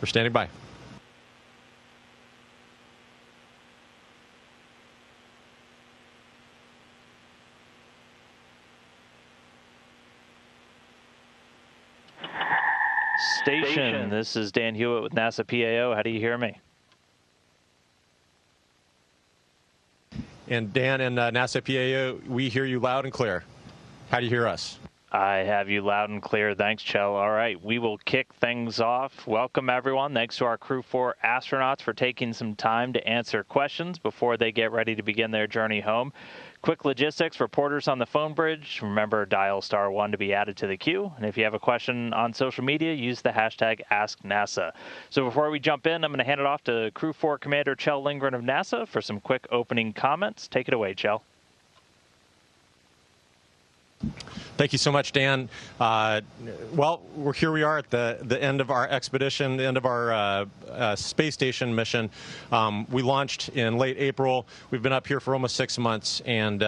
We're standing by. Station, this is Dan Hewitt with NASA PAO. How do you hear me? And Dan and NASA PAO, we hear you loud and clear. How do you hear us? I have you loud and clear. Thanks, Chell. All right, we will kick things off. Welcome, everyone. Thanks to our Crew 4 astronauts for taking some time to answer questions before they get ready to begin their journey home. Quick logistics, reporters on the phone bridge, remember dial *1 to be added to the queue. And if you have a question on social media, use the hashtag #AskNASA. So before we jump in, I'm going to hand it off to Crew 4 Commander Chell Lindgren of NASA for some quick opening comments. Take it away, Chell. Thank you so much, Dan. Well, here we are at the end of our expedition, the end of our space station mission. We launched in late April. We've been up here for almost 6 months, and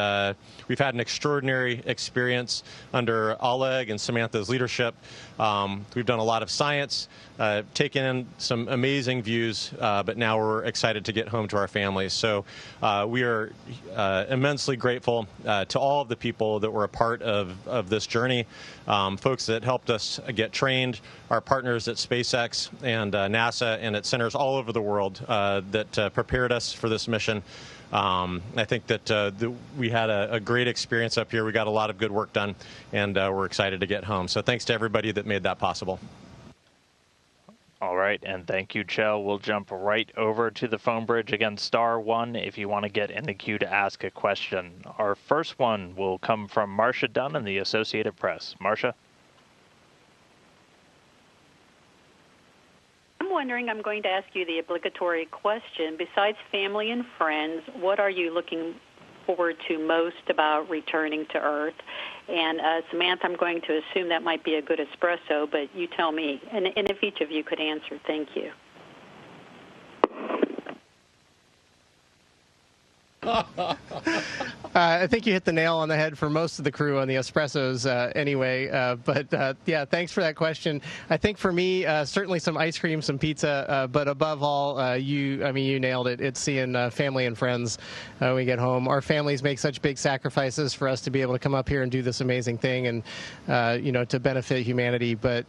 we've had an extraordinary experience under Oleg and Samantha's leadership. We've done a lot of science, taken in some amazing views, but now we're excited to get home to our families. So we are immensely grateful to all of the people that were a part of this journey, folks that helped us get trained, our partners at SpaceX and NASA and at centers all over the world that prepared us for this mission. I think that we had a great experience up here. We got a lot of good work done, and we're excited to get home. So thanks to everybody that made that possible. All right, and thank you, Chell. We'll jump right over to the phone bridge. Again, *1 if you want to get in the queue to ask a question. Our first one will come from Marcia Dunn in the Associated Press. Marcia? I'm wondering, I'm going to ask you the obligatory question. Besides family and friends, what are you looking forward to most about returning to Earth? And Samantha, I'm going to assume that might be a good espresso, but you tell me. And if each of you could answer, thank you. I think you hit the nail on the head for most of the crew on the espressos anyway. But yeah, thanks for that question. I think for me, certainly some ice cream, some pizza, but above all, you nailed it. It's seeing family and friends when we get home. Our families make such big sacrifices for us to be able to come up here and do this amazing thing and, to benefit humanity. But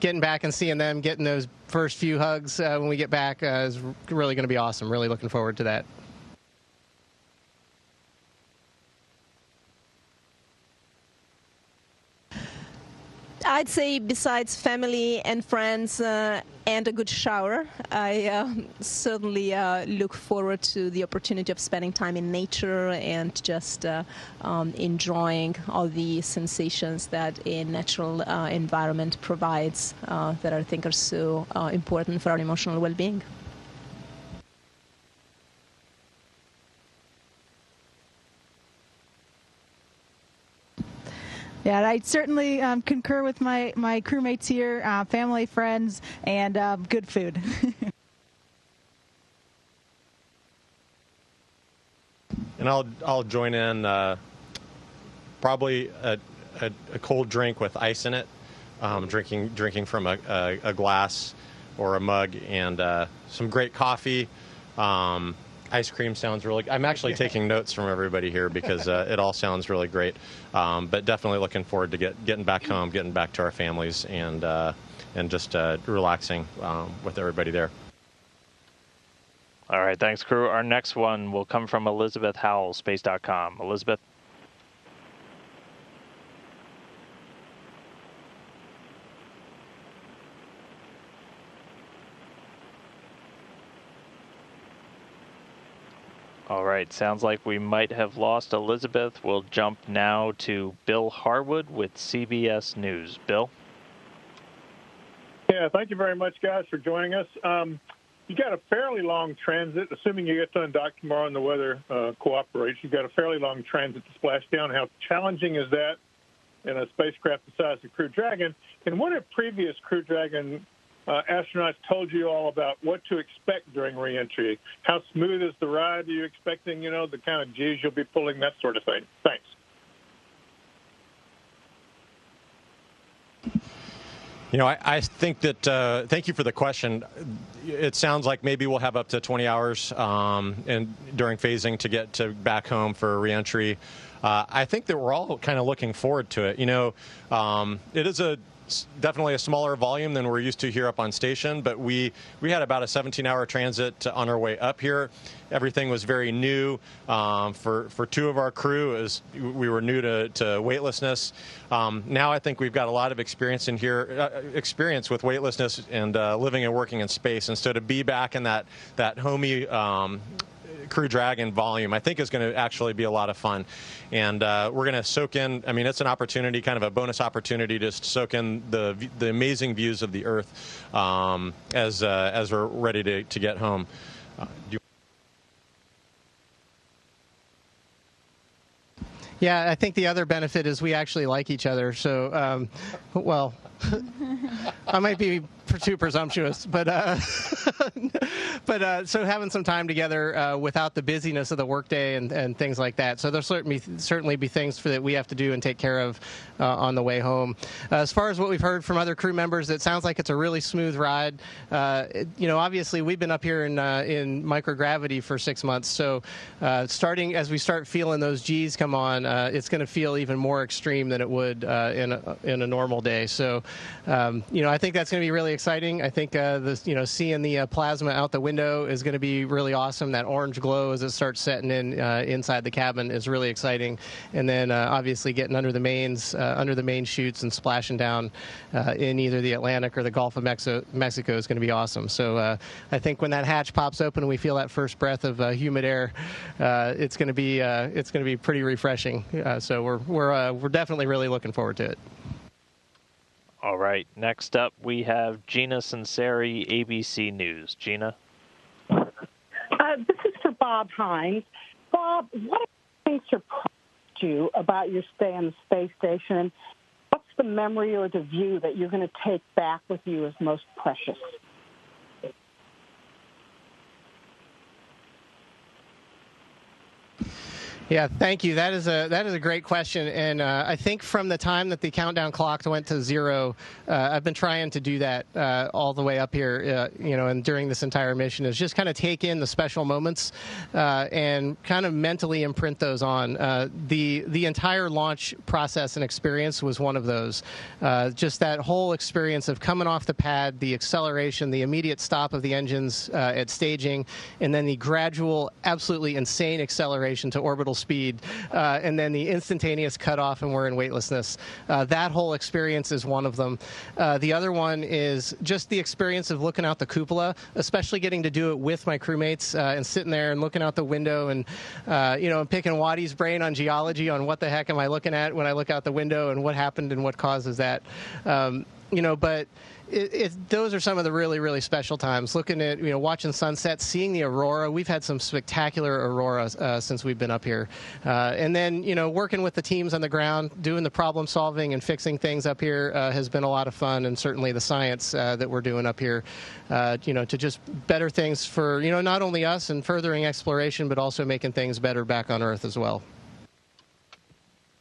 getting back and seeing them, getting those first few hugs when we get back is really going to be awesome. Really looking forward to that. I'd say besides family and friends and a good shower, I certainly look forward to the opportunity of spending time in nature and just enjoying all the sensations that a natural environment provides that I think are so important for our emotional well-being. Yeah, I certainly concur with my crewmates here, family, friends, and good food. And I'll join in. Probably a cold drink with ice in it, drinking from a glass or a mug, and some great coffee. Ice cream sounds really. I'm actually taking notes from everybody here because it all sounds really great. But definitely looking forward to getting back home, getting back to our families, and just relaxing with everybody there. All right, thanks, crew. Our next one will come from Elizabeth Howell, space.com. Elizabeth? All right, sounds like we might have lost Elizabeth. We'll jump now to Bill Harwood with CBS News. Bill? Yeah, thank you very much, guys, for joining us. You got a fairly long transit, assuming you get to undock tomorrow and the weather cooperates. You've got a fairly long transit to splash down. How challenging is that in a spacecraft the size of Crew Dragon? And what have previous Crew Dragon astronauts told you all about what to expect during reentry? How smooth is the ride? Are you expecting, the kind of G's you'll be pulling, that sort of thing? Thanks. You know, I think that, thank you for the question. It sounds like maybe we'll have up to 20 hours during phasing to get back home for reentry. I think that we're all kind of looking forward to it. You know, it is definitely a smaller volume than we're used to here up on station, but we had about a 17-hour transit on our way up here. Everything was very new. For two of our crew, we were new to weightlessness. Now I think we've got a lot of experience in here, experience with weightlessness and living and working in space. And so to be back in that homey Crew Dragon volume, I think is going to actually be a lot of fun. And we're going to soak in, I mean, it's an opportunity, kind of a bonus opportunity to soak in the amazing views of the Earth as we're ready to get home. Yeah, I think the other benefit is we actually like each other. So, well, I might be too presumptuous, but so having some time together without the busyness of the workday and things like that. So there'll certainly be things that we have to do and take care of on the way home. As far as what we've heard from other crew members, it sounds like it's a really smooth ride. You know, obviously we've been up here in microgravity for 6 months, so starting as we start feeling those G's come on, it's going to feel even more extreme than it would in a normal day. So, you know, I think that's going to be really exciting. I think seeing the plasma out the window is going to be really awesome. That orange glow as it starts setting in inside the cabin is really exciting. And then obviously getting under the main chutes and splashing down in either the Atlantic or the Gulf of Mexico is going to be awesome. So I think when that hatch pops open and we feel that first breath of humid air, it's going to be pretty refreshing. So we're definitely really looking forward to it. All right. Next up, we have Gina Sinceri, ABC News. Gina? This is for Bob Hines. Bob, what things surprised you about your stay on the space station? And what's the memory or the view that you're going to take back with you as most precious? Yeah, thank you. That is a great question, and I think from the time that the countdown clock went to 0, I've been trying to do that all the way up here, you know, and during this entire mission is just kind of take in the special moments and kind of mentally imprint those on. The entire launch process and experience was one of those. Just that whole experience of coming off the pad, the acceleration, the immediate stop of the engines at staging, and then the gradual, absolutely insane acceleration to orbital speed, and then the instantaneous cutoff and we're in weightlessness. That whole experience is one of them. The other one is just the experience of looking out the cupola, especially getting to do it with my crewmates and sitting there and looking out the window and, you know, picking Waddy's brain on geology on what the heck am I looking at when I look out the window and what happened and what causes that. You know, but those are some of the really, really special times. Looking at, you know, watching sunsets, seeing the aurora. We've had some spectacular auroras since we've been up here. And then, you know, working with the teams on the ground, doing the problem solving and fixing things up here has been a lot of fun. And certainly the science that we're doing up here, you know, to just better things for, you know, not only us and furthering exploration, but also making things better back on Earth as well.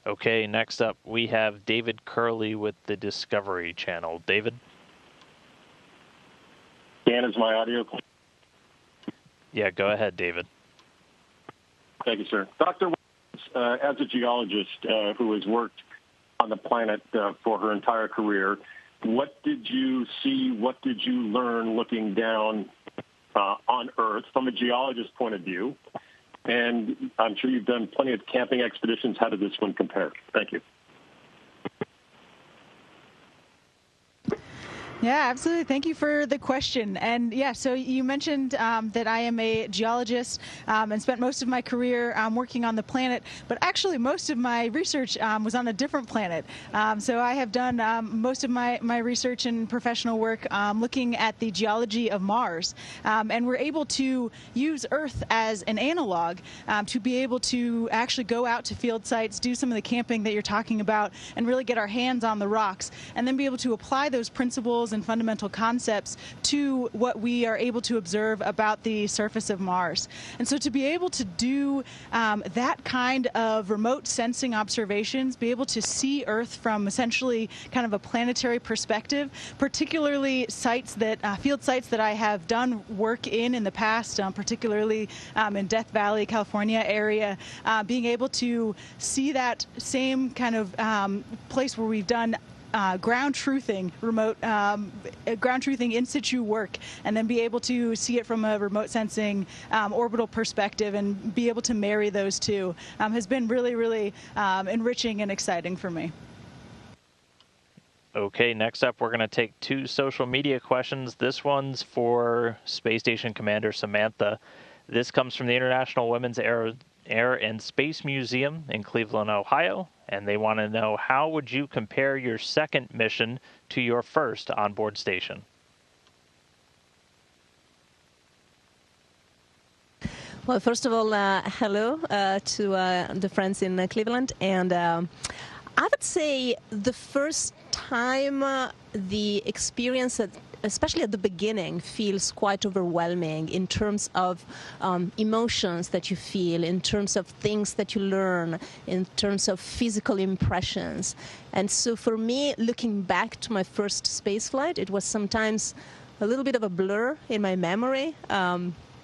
Okay, next up, we have David Curley with the Discovery Channel. David? Dan, is my audio clear? Yeah, go ahead, David. Thank you, sir. Dr. As a geologist who has worked on the planet for her entire career, what did you see, what did you learn looking down on Earth from a geologist's point of view? And I'm sure you've done plenty of camping expeditions. How did this one compare? Thank you. Yeah, absolutely. Thank you for the question. And yeah, so you mentioned that I am a geologist and spent most of my career working on the planet, but actually most of my research was on a different planet. So I have done most of my research and professional work looking at the geology of Mars. And we're able to use Earth as an analog to be able to actually go out to field sites, do some of the camping that you're talking about, and really get our hands on the rocks, and then be able to apply those principles principles and fundamental concepts to what we are able to observe about the surface of Mars. And so to be able to do that kind of remote sensing observations, be able to see Earth from essentially kind of a planetary perspective, particularly sites that field sites that I have done work in the past, particularly in Death Valley, California area, being able to see that same kind of place where we've done ground truthing, remote ground truthing in situ work, and then be able to see it from a remote sensing orbital perspective and be able to marry those two has been really, really enriching and exciting for me. Okay, next up, we're going to take 2 social media questions. This one's for Space Station Commander Samantha. This comes from the International Women's Air and Space Museum in Cleveland, Ohio, and they want to know, how would you compare your second mission to your first onboard station? Well, first of all, hello to the friends in Cleveland, and I would say the first time the experience, especially at the beginning, feels quite overwhelming in terms of emotions that you feel, in terms of things that you learn, in terms of physical impressions. And so for me, looking back to my first space flight, it was sometimes a little bit of a blur in my memory.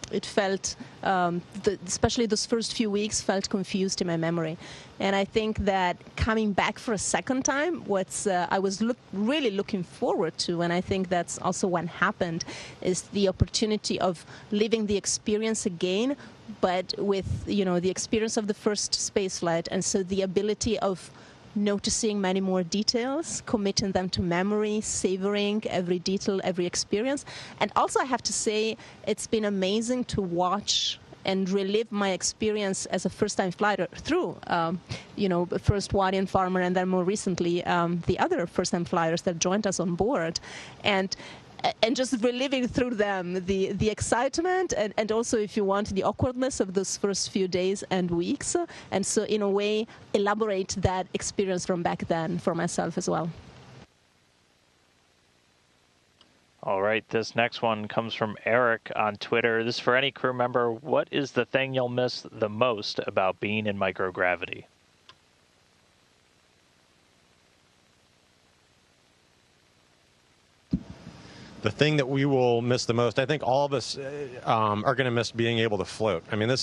It felt, especially those first few weeks, felt confused in my memory. And I think that coming back for a second time, what I was really looking forward to, and I think that's also what happened, is the opportunity of living the experience again, but with, the experience of the first space flight, and so the ability of noticing many more details, committing them to memory, savoring every detail, every experience. And also I have to say, it's been amazing to watch and relive my experience as a first-time flighter through, first Wadian farmer, and then more recently, the other first-time flyers that joined us on board. And just reliving through them the excitement and also, if you want, the awkwardness of those first few days and weeks. And so, in a way, elaborate that experience from back then for myself as well. All right, this next one comes from Eric on Twitter. This is for any crew member. What is the thing you'll miss the most about being in microgravity? The thing that we will miss the most, I think all of us are going to miss being able to float. I mean, it's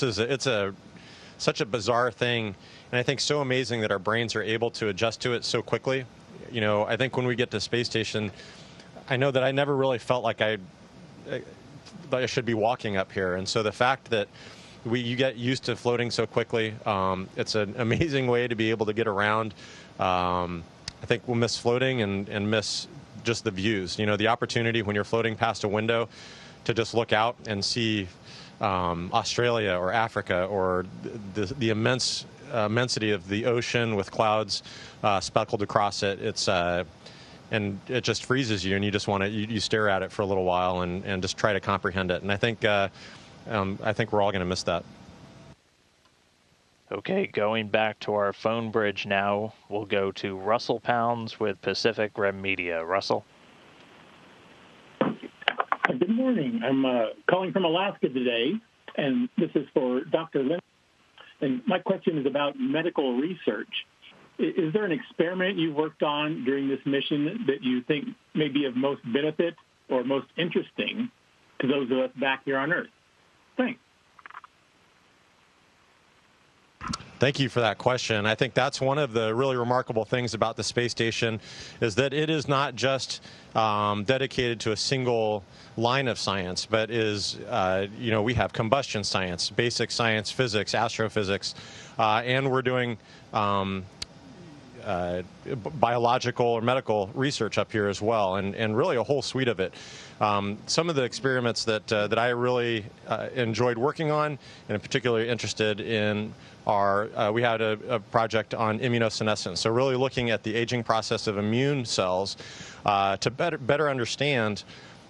such a bizarre thing, and I think so amazing that our brains are able to adjust to it so quickly. I think when we get to space station, I know that I never really felt like I should be walking up here, and so the fact that you get used to floating so quickly, it's an amazing way to be able to get around. I think we'll miss floating and miss just the views, the opportunity when you're floating past a window to just look out and see Australia or Africa or the immensity of the ocean with clouds speckled across it. And it just freezes you, and you just want to you stare at it for a little while and just try to comprehend it. And I think we're all going to miss that. Okay, going back to our phone bridge now, we'll go to Russell Pounds with Pacific Rim Media. Russell? Good morning. I'm calling from Alaska today, and this is for Dr. Lynn. And my question is about medical research. Is there an experiment you worked on during this mission that you think may be of most benefit or most interesting to those of us back here on Earth? Thanks. Thank you for that question. I think that's one of the really remarkable things about the space station is that it is not just dedicated to a single line of science, but is, we have combustion science, basic science, physics, astrophysics, and we're doing biological or medical research up here as well, and really a whole suite of it. Some of the experiments that I really enjoyed working on and I'm particularly interested in are, we had a project on immunosenescence, so really looking at the aging process of immune cells to better understand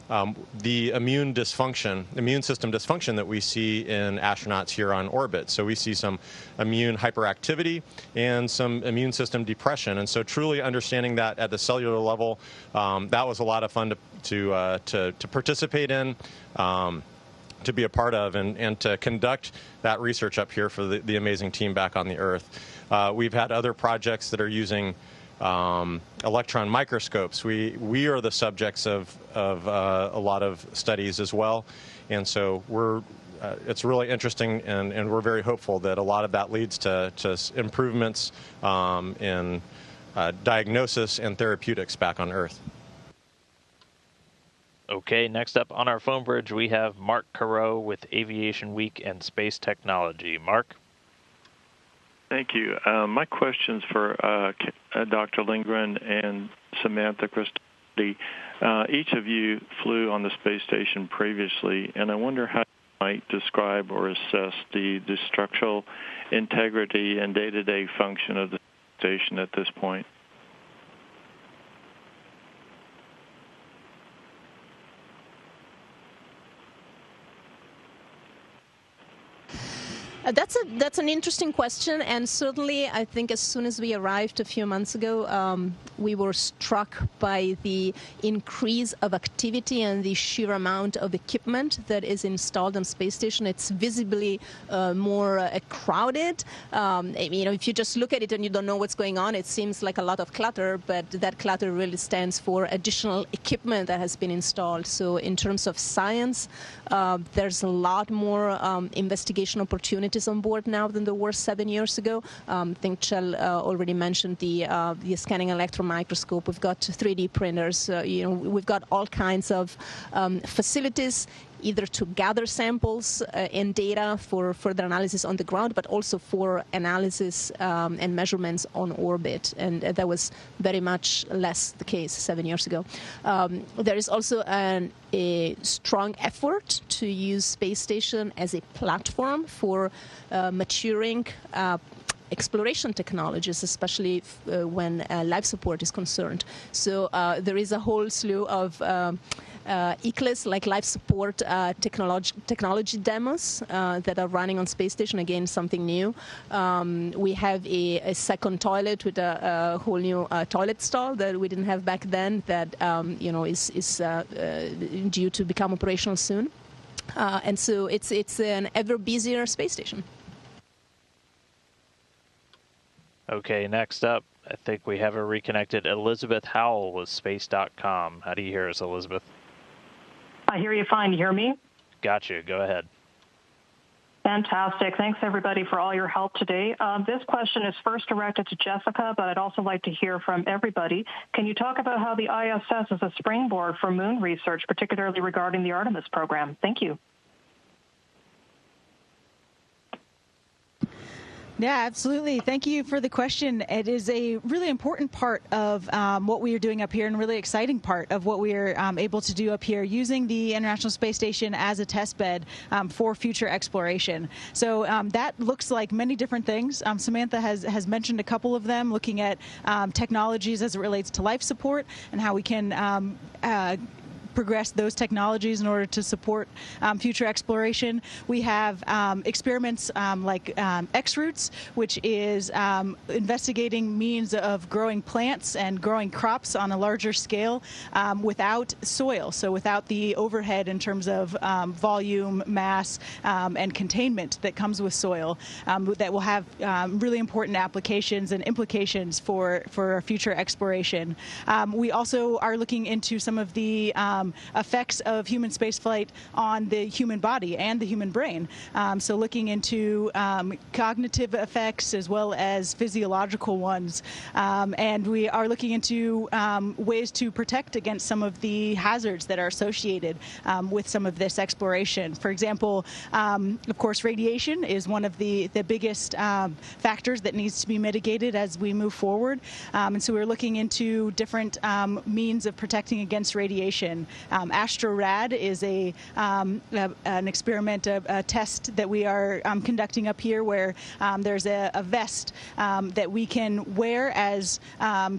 the immune system dysfunction that we see in astronauts here on orbit. So we see some immune hyperactivity and some immune system depression. And so truly understanding that at the cellular level, that was a lot of fun to participate in, to be a part of, and to conduct that research up here for the amazing team back on the Earth. We've had other projects that are using electron microscopes. We are the subjects of a lot of studies as well, and so it's really interesting, and we're very hopeful that a lot of that leads to improvements in diagnosis and therapeutics back on Earth. Okay, next up on our phone bridge, we have Mark Carreau with Aviation Week and Space Technology. Mark? Thank you. My question's for Dr. Lindgren and Samantha Christotti. Each of you flew on the space station previously, and I wonder how you might describe or assess the structural integrity and day-to-day function of the station at this point. That's an interesting question, and certainly I think as soon as we arrived a few months ago, we were struck by the increase of activity and the sheer amount of equipment that is installed on space station. It's visibly more crowded. If you just look at it and you don't know what's going on, it seems like a lot of clutter, but that clutter really stands for additional equipment that has been installed. So in terms of science, there's a lot more investigation opportunities on board now than there were 7 years ago. I think Chell already mentioned the scanning electron microscope. We've got 3D printers. We've got all kinds of facilities, either to gather samples and data for further analysis on the ground, but also for analysis and measurements on orbit. And that was very much less the case 7 years ago. There is also a strong effort to use space station as a platform for maturing exploration technologies, especially when life support is concerned. So there is a whole slew of ECLS, like life support technology demos that are running on space station. Again, something new. We have a second toilet with a whole new toilet stall that we didn't have back then, that is due to become operational soon. And so it's an ever busier space station. Okay, next up, I think we have a reconnected Elizabeth Howell with space.com. How do you hear us, Elizabeth? I hear you fine. You hear me? Gotcha. Go ahead. Fantastic. Thanks, everybody, for all your help today. This question is first directed to Jessica, but I'd also like to hear from everybody. Can you talk about how the ISS is a springboard for moon research, particularly regarding the Artemis program? Thank you. Yeah, absolutely. Thank you for the question. It is a really important part of what we are doing up here, and a really exciting part of what we are able to do up here, using the International Space Station as a test bed for future exploration. So that looks like many different things. Samantha has mentioned a couple of them, looking at technologies as it relates to life support and how we can progress those technologies in order to support future exploration. We have experiments like X-Roots, which is investigating means of growing plants and growing crops on a larger scale without soil, so without the overhead in terms of volume, mass, and containment that comes with soil, that will have really important applications and implications for future exploration. We also are looking into some of the effects of human spaceflight on the human body and the human brain. So looking into cognitive effects as well as physiological ones. And we are looking into ways to protect against some of the hazards that are associated with some of this exploration. For example, of course, radiation is one of the biggest factors that needs to be mitigated as we move forward. And so we're looking into different means of protecting against radiation. AstroRad is an experiment, a test that we are conducting up here, where there's a vest that we can wear as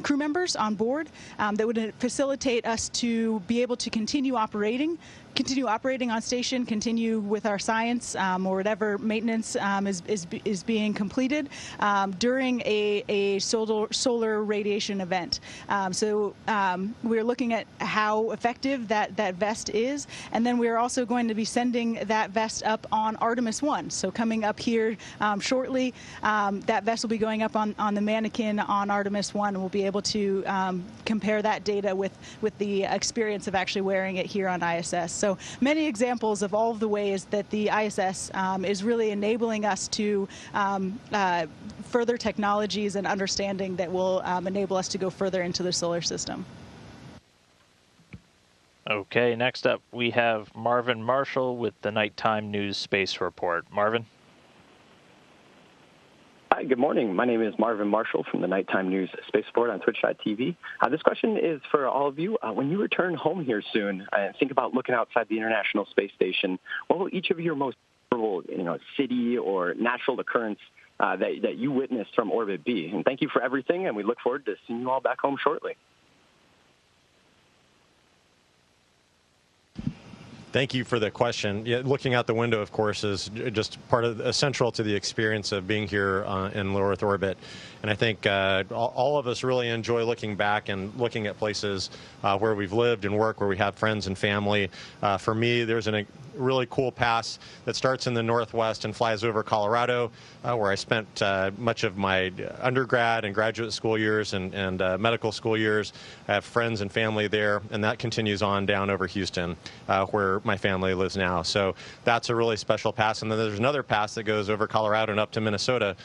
crew members on board that would facilitate us to be able to continue operating on station, continue with our science or whatever maintenance is being completed during a solar radiation event. So we're looking at how effective that vest is, and then we're also going to be sending that vest up on Artemis 1. So coming up here shortly, that vest will be going up on the mannequin on Artemis 1, and we'll be able to compare that data with the experience of actually wearing it here on ISS. So many examples of all of the ways that the ISS is really enabling us to further technologies and understanding that will enable us to go further into the solar system. Okay, next up we have Marvin Marshall with the Nighttime News Space Report. Marvin? Hi, good morning. My name is Marvin Marshall from the Nighttime News Space Report on Twitch.tv. This question is for all of you. When you return home here soon and think about looking outside the International Space Station, what will each of your most memorable, city or natural occurrence that you witnessed from orbit be? And thank you for everything, and we look forward to seeing you all back home shortly. Thank you for the question. Yeah, looking out the window, of course, is just part of essential to the experience of being here in low Earth orbit. And I think all of us really enjoy looking back and looking at places where we've lived and worked, where we have friends and family. For me, there's a really cool pass that starts in the northwest and flies over Colorado, where I spent much of my undergrad and graduate school years and medical school years. I have friends and family there, and that continues on down over Houston, where my family lives now. So that's a really special pass. And then there's another pass that goes over Colorado and up to Minnesota,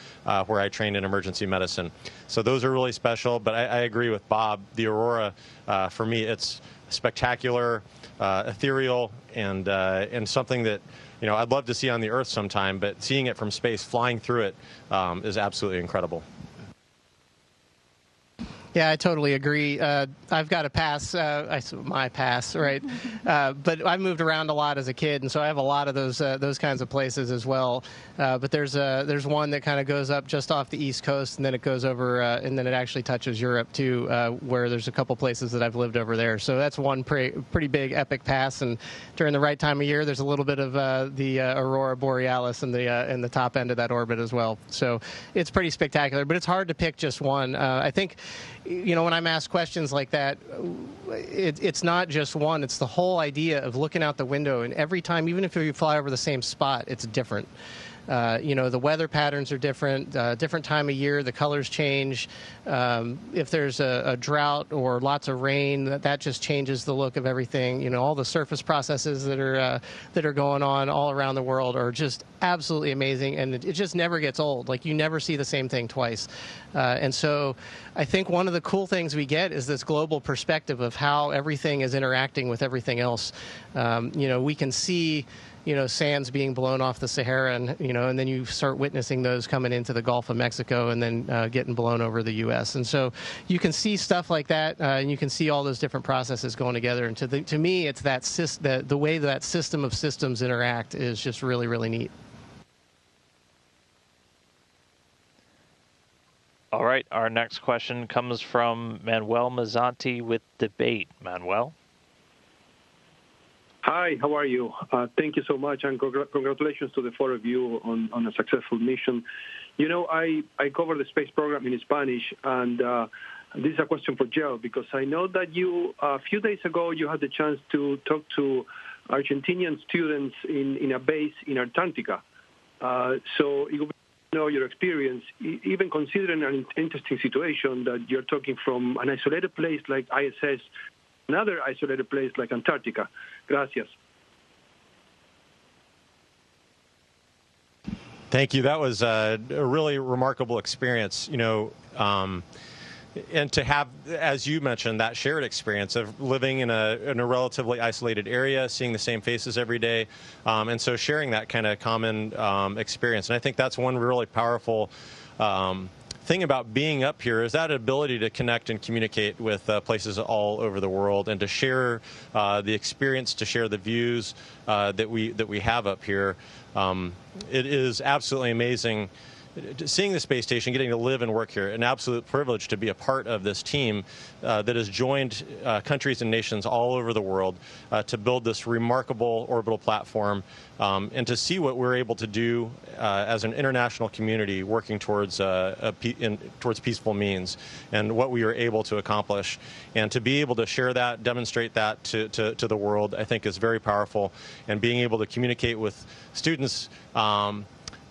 where I trained in emergency medicine. So those are really special. But I agree with Bob. The aurora, for me, it's spectacular, ethereal, and something that I'd love to see on the Earth sometime. But seeing it from space, flying through it, is absolutely incredible. Yeah, I totally agree. I've got a pass, my pass, right? But I moved around a lot as a kid, and so I have a lot of those kinds of places as well. But there's one that kind of goes up just off the East Coast, and then it goes over, and then it actually touches Europe too, where there's a couple places that I've lived over there. So that's one pretty big epic pass. And during the right time of year, there's a little bit of the aurora borealis in the top end of that orbit as well. So it's pretty spectacular. But it's hard to pick just one. I think, when I'm asked questions like that, it's not just one. It's the whole idea of looking out the window, and every time, even if you fly over the same spot, it's different. The weather patterns are different, different time of year, the colors change. If there's a drought or lots of rain, that just changes the look of everything. All the surface processes that are going on all around the world are just absolutely amazing, and it just never gets old. Like, you never see the same thing twice. And so I think one of the cool things we get is this global perspective of how everything is interacting with everything else. We can see sands being blown off the Sahara, and then you start witnessing those coming into the Gulf of Mexico and then getting blown over the U.S. And so you can see stuff like that, and you can see all those different processes going together. And to me, it's the way that system of systems interact is just really, really neat. All right, our next question comes from Manuel Mazzanti with Debate. Manuel? Hi, how are you? Thank you so much, and congratulations to the four of you on a successful mission. I cover the space program in Spanish, and this is a question for Jill, because I know that a few days ago, you had the chance to talk to Argentinian students in a base in Antarctica. So it would be to know your experience, even considering an interesting situation that you're talking from an isolated place like ISS, another isolated place like Antarctica. Gracias. Thank you. That was a really remarkable experience, and to have, as you mentioned, that shared experience of living in a relatively isolated area, seeing the same faces every day, and so sharing that kind of common experience. And I think that's one really powerful thing about being up here is that ability to connect and communicate with places all over the world, and to share the experience, to share the views that we have up here. It is absolutely amazing seeing the space station, getting to live and work here. An absolute privilege to be a part of this team that has joined countries and nations all over the world to build this remarkable orbital platform, and to see what we're able to do as an international community working towards towards peaceful means, and what we are able to accomplish. And to be able to share that, demonstrate that to the world, I think is very powerful. And being able to communicate with students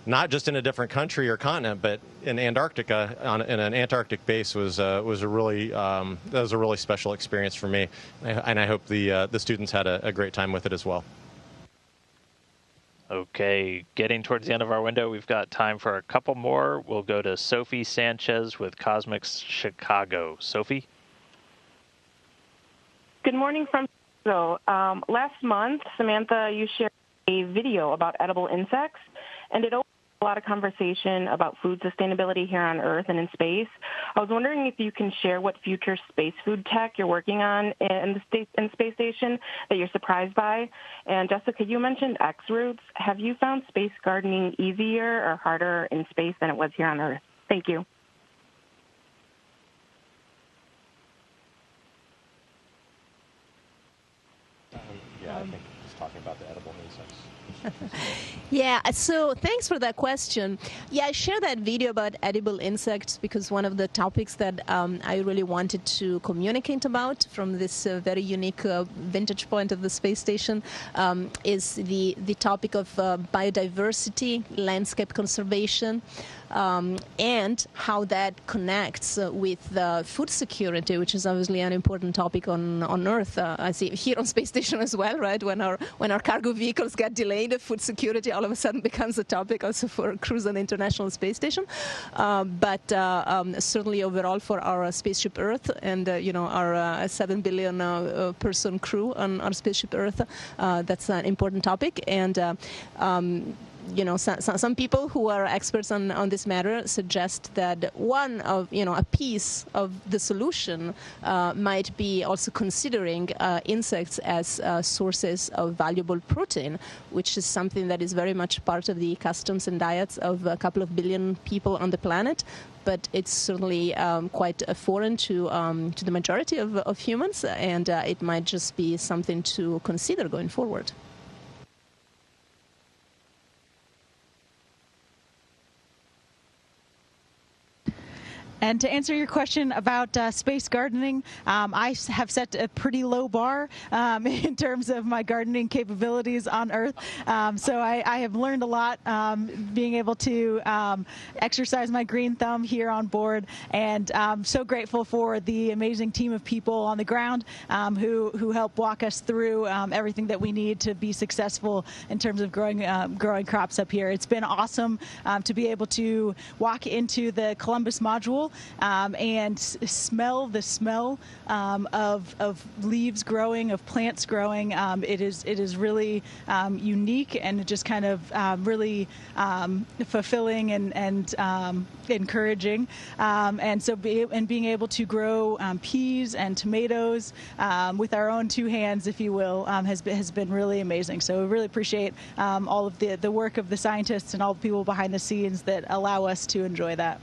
not just in a different country or continent, but in Antarctica, in an Antarctic base, was a really special experience for me, and I hope the students had a great time with it as well. Okay, getting towards the end of our window, we've got time for a couple more. We'll go to Sophie Sanchez with Cosmics Chicago. Sophie? Good morning from Chicago. Last month, Samantha, you shared a video about edible insects, and it opened a lot of conversation about food sustainability here on Earth and in space. I was wondering if you can share what future space food tech you're working on in the space station that you're surprised by. And Jessica, you mentioned X roots. Have you found space gardening easier or harder in space than it was here on Earth? Thank you. Yeah, I think he's talking about the edible insects. Yeah, so thanks for that question. Yeah, I shared that video about edible insects because one of the topics that I really wanted to communicate about from this very unique vantage point of the space station is the topic of biodiversity, landscape conservation, and how that connects with food security, which is obviously an important topic on Earth. I see here on space station as well, right? When our cargo vehicles get delayed, food security all of a sudden becomes a topic also for crews on the International Space Station. But certainly overall for our spaceship Earth and our 7 billion person crew on our spaceship Earth, that's an important topic. And some people who are experts on this matter suggest that one of, a piece of the solution might be also considering insects as sources of valuable protein, which is something that is very much part of the customs and diets of a couple of billion people on the planet. But it's certainly quite foreign to the majority of humans, and it might just be something to consider going forward. And to answer your question about space gardening, I have set a pretty low bar in terms of my gardening capabilities on Earth. So I have learned a lot being able to exercise my green thumb here on board, and I'm so grateful for the amazing team of people on the ground who help walk us through everything that we need to be successful in terms of growing crops up here. It's been awesome to be able to walk into the Columbus module and smell the smell of leaves growing, of plants growing. It is really unique and just kind of really fulfilling and encouraging. And so being able to grow peas and tomatoes with our own two hands, if you will, has been really amazing. So we really appreciate all of the work of the scientists and all the people behind the scenes that allow us to enjoy that.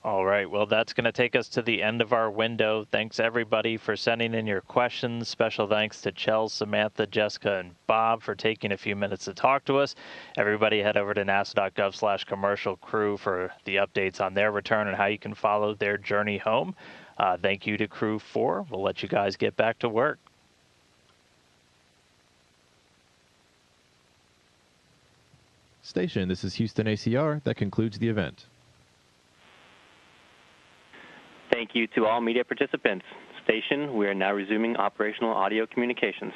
All right, well, that's going to take us to the end of our window. Thanks, everybody, for sending in your questions. Special thanks to Chell, Samantha, Jessica, and Bob for taking a few minutes to talk to us. Everybody head over to nasa.gov/commercial crew for the updates on their return and how you can follow their journey home. Thank you to Crew 4. We'll let you guys get back to work. Station, this is Houston ACR. That concludes the event. Thank you to all media participants. Station, we are now resuming operational audio communications.